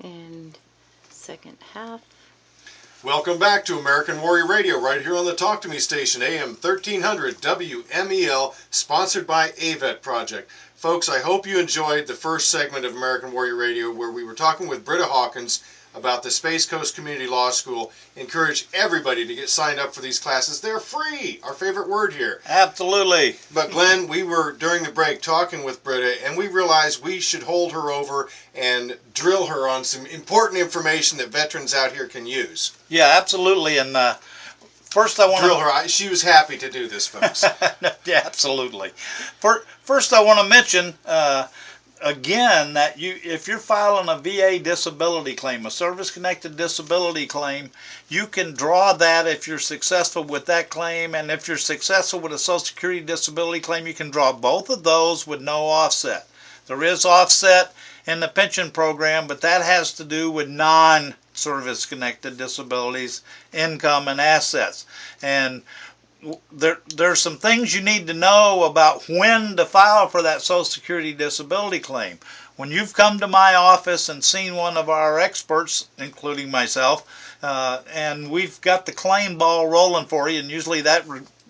and second half. Welcome back to American Warrior Radio, right here on the Talk to Me station, AM 1300 WMEL, sponsored by AVET Project. Folks, I hope you enjoyed the first segment of American Warrior Radio where we were talking with Britta Hawkins about the Space Coast Community Law School. Encourage everybody to get signed up for these classes. They're free, our favorite word here. Absolutely. But Glenn, we were during the break talking with Britta, and we realized we should hold her over and drill her on some important information that veterans out here can use. Yeah, absolutely. And first I want to drill her. She was happy to do this, folks. Yeah, absolutely. First I want to mention again that if you're filing a VA disability claim, a service-connected disability claim, you can draw that if you're successful with that claim, and if you're successful with a Social Security disability claim, you can draw both of those with no offset. There is offset in the pension program, but that has to do with non-service connected disabilities, income, and assets. And there's some things you need to know about when to file for that Social Security disability claim. When you've come to my office and seen one of our experts, including myself, and we've got the claim ball rolling for you, and usually that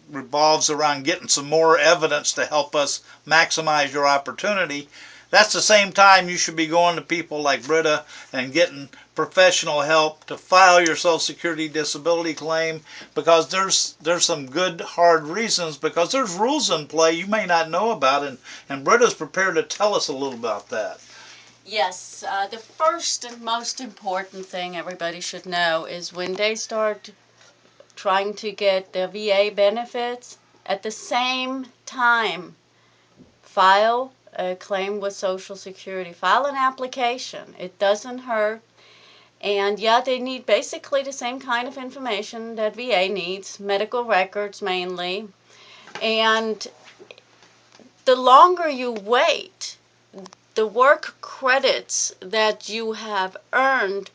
revolves around getting some more evidence to help us maximize your opportunity, that's the same time you should be going to people like Britta and getting professional help to file your Social Security disability claim, because there's some good hard reasons, because there's rules in play you may not know about, and Britta's prepared to tell us a little about that. Yes, the first and most important thing everybody should know is when they start trying to get their VA benefits, at the same time file a claim with Social Security. File an application. It doesn't hurt. And yeah, they need basically the same kind of information that VA needs, medical records mainly. And the longer you wait, the work credits that you have earned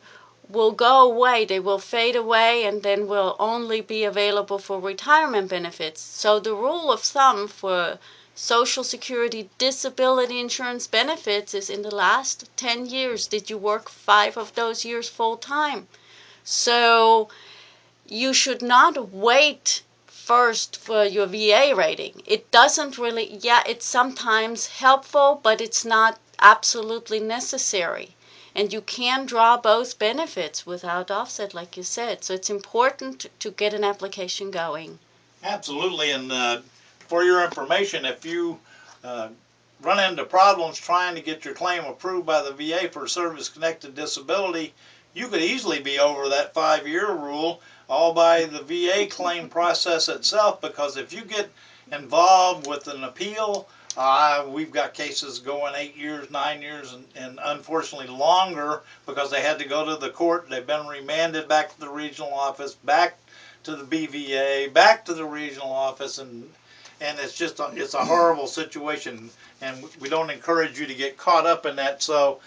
will go away. They will fade away and then will only be available for retirement benefits. So the rule of thumb for Social Security disability insurance benefits is in the last 10 years, did you work 5 of those years full time? So you should not wait first for your VA rating. It doesn't really, yeah, it's sometimes helpful, but it's not absolutely necessary. And you can draw both benefits without offset, like you said. So it's important to get an application going. Absolutely. And for your information, if you run into problems trying to get your claim approved by the VA for service-connected disability, you could easily be over that 5-year rule all by the VA claim process itself, because if you get involved with an appeal, we've got cases going 8 years, 9 years, and unfortunately longer, because they had to go to the court. They've been remanded back to the regional office, back to the BVA, back to the regional office, and it's just it's a horrible situation, and we don't encourage you to get caught up in that. So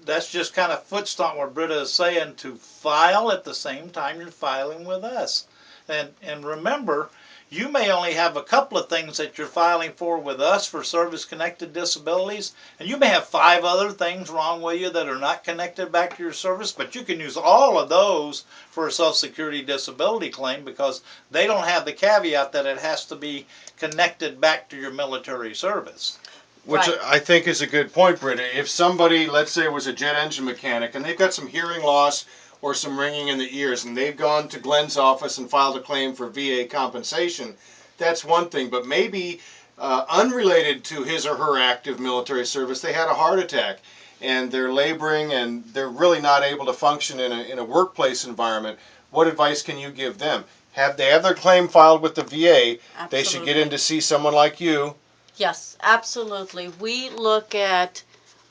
that's just kind of foot stomp what Britta is saying, to file at the same time you're filing with us. And remember, you may only have a couple of things that you're filing for with us for service-connected disabilities, and you may have 5 other things wrong with you that are not connected back to your service, but you can use all of those for a Social Security disability claim, because they don't have the caveat that it has to be connected back to your military service. Which Right. I think is a good point, Britta. If somebody, let's say, was a jet engine mechanic, and they've got some hearing loss or some ringing in the ears, and they've gone to Glenn's office and filed a claim for VA compensation, that's one thing. But maybe unrelated to his or her active military service, they had a heart attack, and they're laboring, and they're really not able to function in a workplace environment. What advice can you give them? They have their claim filed with the VA. Absolutely. They should get in to see someone like you. Yes, absolutely. We look at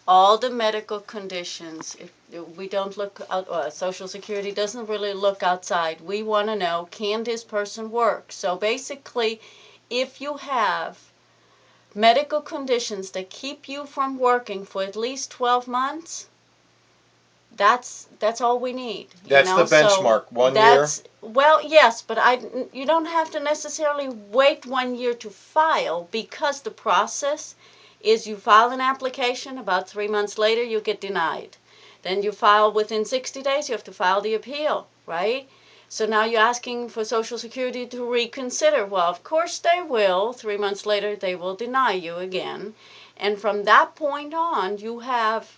all the medical conditions. We don't look out, Social Security doesn't really look outside. We want to know, can this person work? So basically, if you have medical conditions that keep you from working for at least 12 months, that's all we need. That's the benchmark, 1 year? Well, yes, but you don't have to necessarily wait 1 year to file, because the process is you file an application, about 3 months later you get denied. Then you file within 60 days, you have to file the appeal, right? So now you're asking for Social Security to reconsider. Well, of course they will. 3 months later, they will deny you again. And from that point on, you have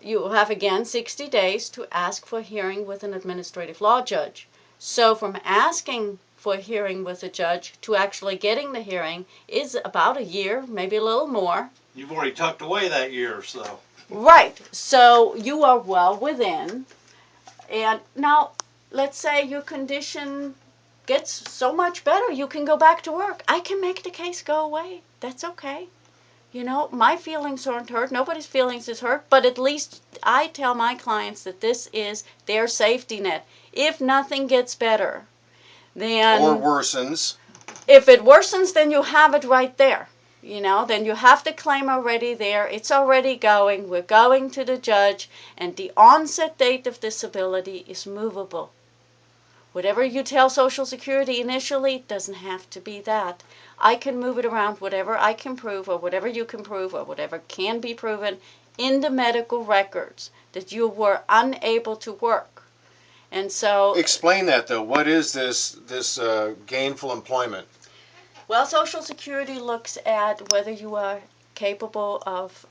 again 60 days to ask for hearing with an administrative law judge. So from asking for a hearing with a judge to actually getting the hearing is about a year, maybe a little more. You've already tucked away that year or so. Right. So you are well within. And now, let's say your condition gets so much better, you can go back to work. I can make the case go away. That's okay. You know, my feelings aren't hurt. Nobody's feelings is hurt. But at least I tell my clients that this is their safety net. If nothing gets better, then... Or worsens. If it worsens, then you have it right there. You know, then you have the claim already there. It's already going. We're going to the judge. And the onset date of disability is movable. Whatever you tell Social Security initially, it doesn't have to be that. I can move it around, whatever I can prove, or whatever you can prove, or whatever can be proven in the medical records that you were unable to work. And so... Explain that, though. What is this gainful employment? Well, Social Security looks at whether you are capable of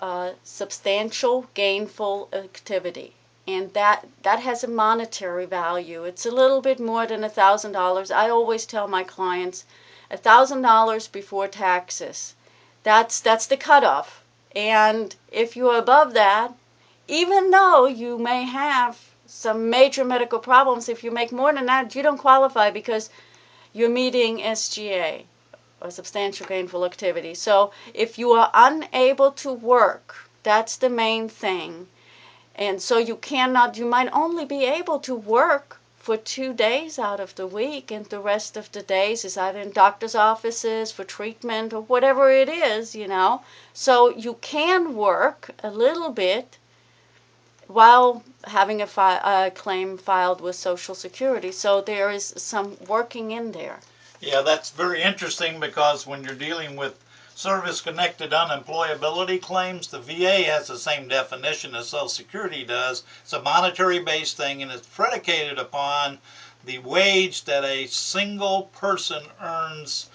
substantial gainful activity. And that has a monetary value. It's a little bit more than $1,000. I always tell my clients $1,000 before taxes. That's the cutoff. And if you're above that, even though you may have some major medical problems, if you make more than that, you don't qualify because you're meeting SGA, or substantial gainful activity. So if you are unable to work, that's the main thing. And so you might only be able to work for 2 days out of the week, and the rest of the days is either in doctor's offices for treatment or whatever it is, you know. So you can work a little bit while having a claim filed with Social Security. So there is some working in there. Yeah, that's very interesting because when you're dealing with service-connected unemployability claims, the VA has the same definition as Social Security does. It's a monetary-based thing, and it's predicated upon the wage that a single person earns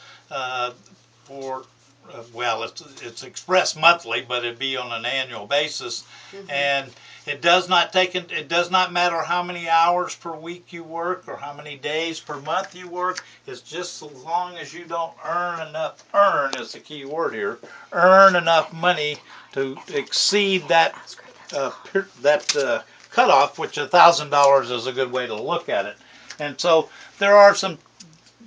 it's expressed monthly, but it'd be on an annual basis. Mm-hmm. And it does not matter how many hours per week you work or how many days per month you work. It's just as long as you don't earn is the key word here, earn enough money to exceed that cutoff, which $1,000 is a good way to look at it. And so there are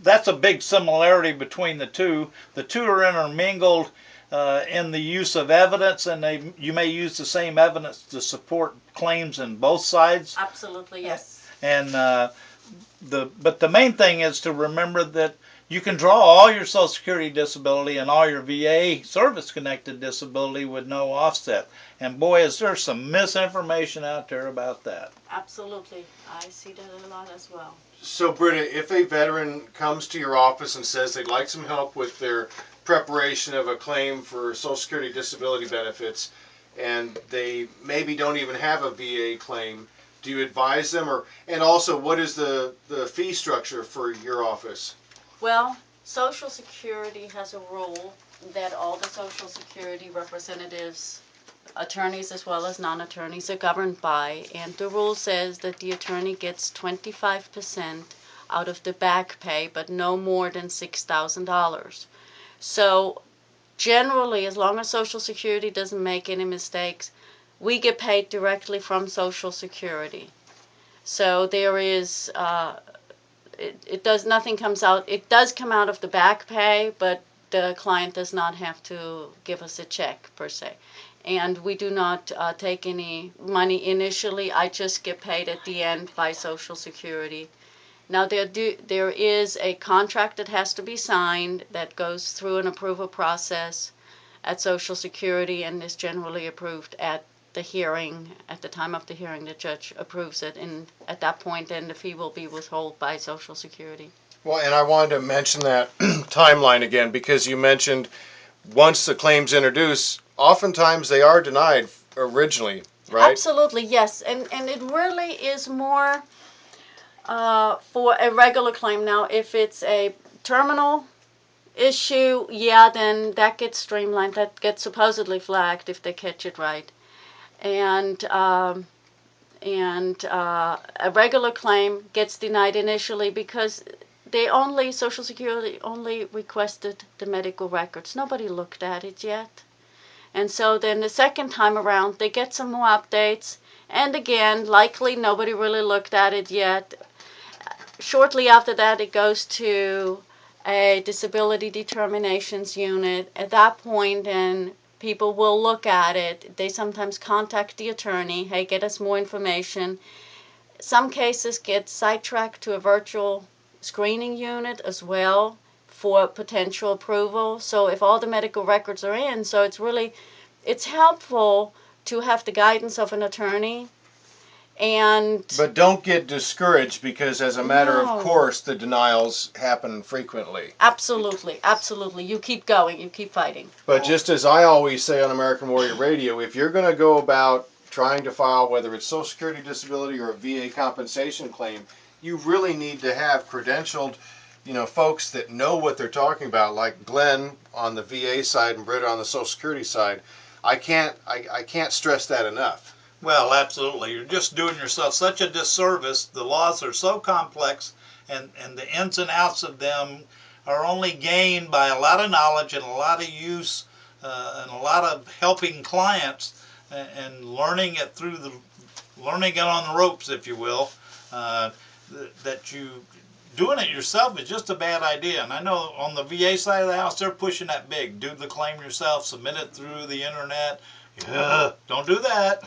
that's a big similarity between the two. The two are intermingled in the use of evidence, and you may use the same evidence to support claims in both sides. Absolutely, yes. And but the main thing is to remember that you can draw all your Social Security disability and all your VA service-connected disability with no offset. And boy, is there some misinformation out there about that. Absolutely. I see that a lot as well. So, Britta, if a veteran comes to your office and says they'd like some help with their preparation of a claim for Social Security disability benefits, and they maybe don't even have a VA claim, do you advise them? And also, what is the fee structure for your office? Well, Social Security has a rule that all the Social Security representatives, attorneys as well as non-attorneys, are governed by, and the rule says that the attorney gets 25% out of the back pay, but no more than $6,000. So generally, as long as Social Security doesn't make any mistakes, we get paid directly from Social Security. So there is it does come out of the back pay, but the client does not have to give us a check per se. And we do not take any money initially. I just get paid at the end by Social Security. Now there is a contract that has to be signed that goes through an approval process at Social Security and is generally approved at the hearing. At the time of the hearing, the judge approves it, and at that point then the fee will be withheld by Social Security. Well, and I wanted to mention that timeline again because you mentioned once the claim's introduced, oftentimes they are denied originally. right? Absolutely, yes. And it really is more for a regular claim. Now, if it's a terminal issue, yeah, then that gets streamlined. That gets supposedly flagged if they catch it right. And a regular claim gets denied initially because Social Security only requested the medical records. Nobody looked at it yet. And so then the second time around, they get some more updates. And again, likely nobody really looked at it yet. Shortly after that, it goes to a disability determinations unit. At that point, then people will look at it. They sometimes contact the attorney, hey, get us more information. Some cases get sidetracked to a virtual screening unit as well for potential approval. So if all the medical records are in, so it's helpful to have the guidance of an attorney. But don't get discouraged because, as a matter of No. course, the denials happen frequently. Absolutely, absolutely. You keep going, you keep fighting. But just as I always say on American Warrior Radio, if you're going to go about trying to file whether it's Social Security disability or a VA compensation claim, you really need to have credentialed, folks that know what they're talking about, like Glenn on the VA side and Britta on the Social Security side. I can't stress that enough. Well, absolutely. You're just doing yourself such a disservice. The laws are so complex, and the ins and outs of them are only gained by a lot of knowledge and a lot of use and a lot of helping clients and learning it on the ropes, if you will. That you doing it yourself is just a bad idea. And I know on the VA side of the house, they're pushing that big. Do the claim yourself, submit it through the internet. Yeah, don't do that.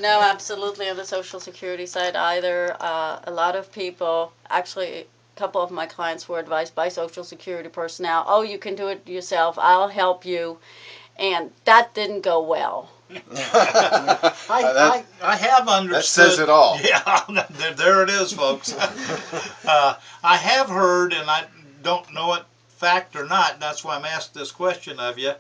No, absolutely. On the Social Security side either. A lot of people, actually, a couple of my clients were advised by Social Security personnel, oh, you can do it yourself, I'll help you. And that didn't go well. I have understood. That says it all. Yeah, there it is, folks. I have heard, and I don't know it fact or not, that's why I'm asked this question of you.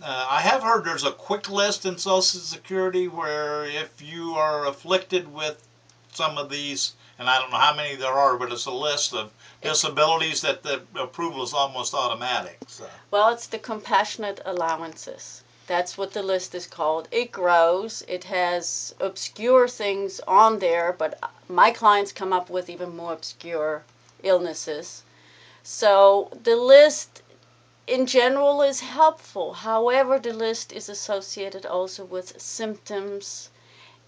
I have heard there's a quick list in Social Security where if you are afflicted with some of these, and I don't know how many there are, but it's a list of disabilities that the approval is almost automatic. So. Well, it's the compassionate allowances. That's what the list is called. It grows. It has obscure things on there, but my clients come up with even more obscure illnesses. So the list in general is helpful. However, the list is associated also with symptoms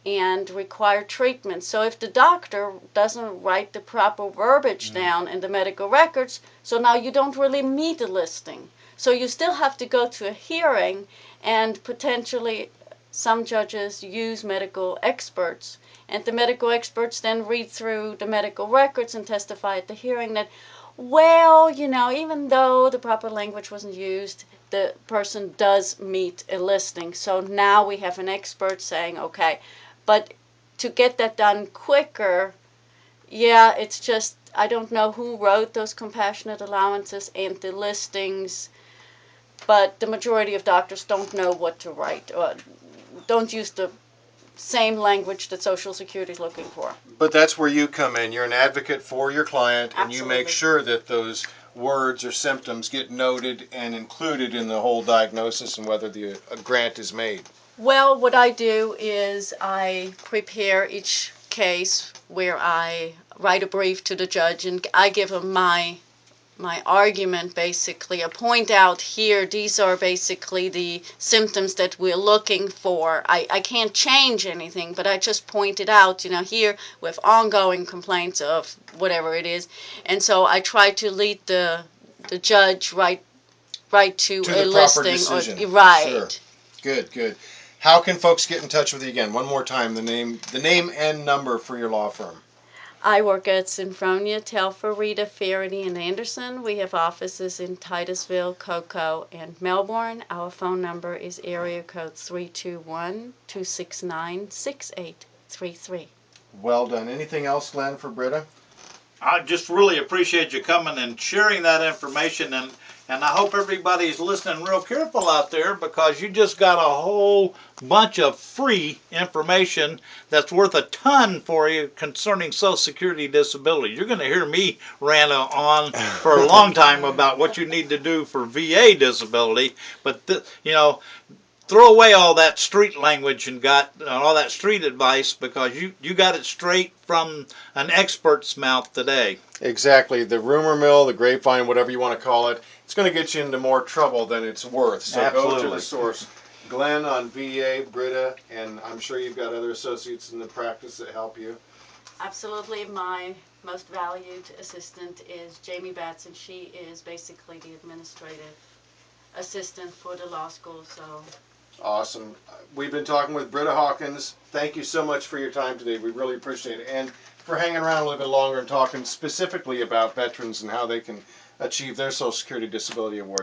and require treatment. So if the doctor doesn't write the proper verbiage down in the medical records, so now you don't really meet the listing. So you still have to go to a hearing, and potentially some judges use medical experts, and the medical experts then read through the medical records and testify at the hearing that, well, even though the proper language wasn't used, the person does meet a listing. So now we have an expert saying, okay, but to get that done quicker, yeah, it's just, I don't know who wrote those compassionate allowances and the listings, but the majority of doctors don't know what to write or don't use the same language that Social Security is looking for. But that's where you come in. You're an advocate for your client, and you make sure that those words or symptoms get noted and included in the whole diagnosis and whether a grant is made. Well, what I do is I prepare each case where I write a brief to the judge, and I give him my argument, basically. I point out here, these are basically the symptoms that we're looking for. I can't change anything, but I just point it out, here with ongoing complaints of whatever it is. And so I try to lead the judge right to a the listing. Proper decision. Right. Sure. Good. How can folks get in touch with you again? One more time, the name and number for your law firm. I work at Sinfronia, Telfer, Rita, Faraday, and Anderson. We have offices in Titusville, Cocoa, and Melbourne. Our phone number is area code 321-269-6833. Well done. Anything else, Glenn, for Britta? I just really appreciate you coming and sharing that information, and I hope everybody's listening real careful out there, because you just got a whole bunch of free information that's worth a ton for you concerning Social Security disability. You're going to hear me rant on for a long time about what you need to do for VA disability, but you know, throw away all that street language and got all that street advice, because you got it straight from an expert's mouth today. Exactly. The rumor mill, the grapevine, whatever you want to call it, it's going to get you into more trouble than it's worth. So Absolutely. Go to the source. Glenn on VA, Britta, and I'm sure you've got other associates in the practice that help you. Absolutely. My most valued assistant is Jamie Batson. She is basically the administrative assistant for the law school. So Awesome. We've been talking with Britta Hawkins. Thank you so much for your time today. We really appreciate it. And for hanging around a little bit longer and talking specifically about veterans and how they can achieve their Social Security Disability Award.